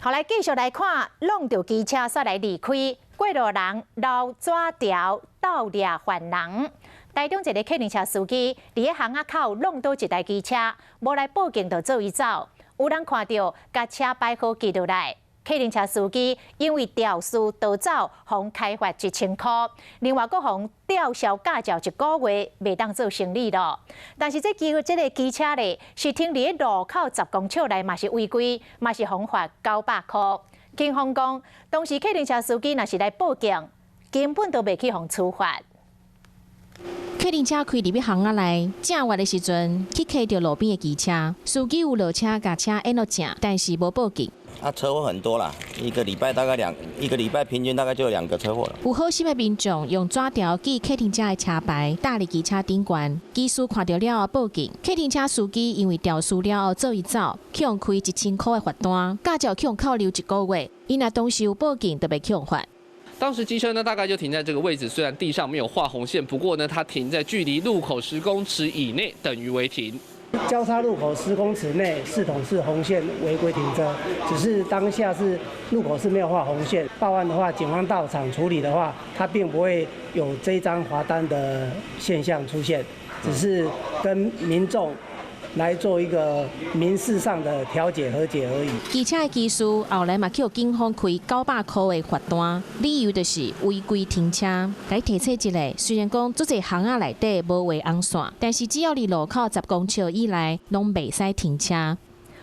好，来继续来看，弄着机车煞来离开，过路人绕纸条倒掠犯人。台中一个客运车司机伫咧巷仔口弄倒一台机车，无来报警就做伊走。有人看到，甲车摆好记落来。客运车司机因为肇事逃走，互开罚1000块，另外佫互吊销驾照1个月，袂当做生理咯。但是这个机车咧，是停伫咧路口10公尺内，嘛是违规，嘛是罚款900块。警方讲，当时客运车司机若是来报警，根本都袂去互处罚。客运车开入去巷仔内，正月的时阵去开着路边的机车，司机有落车甲车按落正，但是无报警。车祸很多啦，一个礼拜平均大概就有2个车祸了。有好心的民众用纸条记客运车的车牌，搭入机车顶悬，技师看到了后报警。客运车司机因为肇事了后做伊走，去用开1000块的罚单，驾照去用扣留1个月。伊若当时有报警，就袂去用罚。当时机车呢大概就停在这个位置，虽然地上没有画红线，不过呢它停在距离路口10公尺以内，等于违停。交叉路口10公尺内视同是红线违规停车，只是当下是路口是没有画红线。报案的话，警方到场处理的话，它并不会有这一张罚单的现象出现，只是跟民众来做一个民事上的调解和解而已。机车的技师后来嘛去警方开900块的罚单，理由就是违规停车。来提醒一下，虽然讲足侪巷仔内底无画红线，但是只要离路口10公尺以内，拢袂使停车。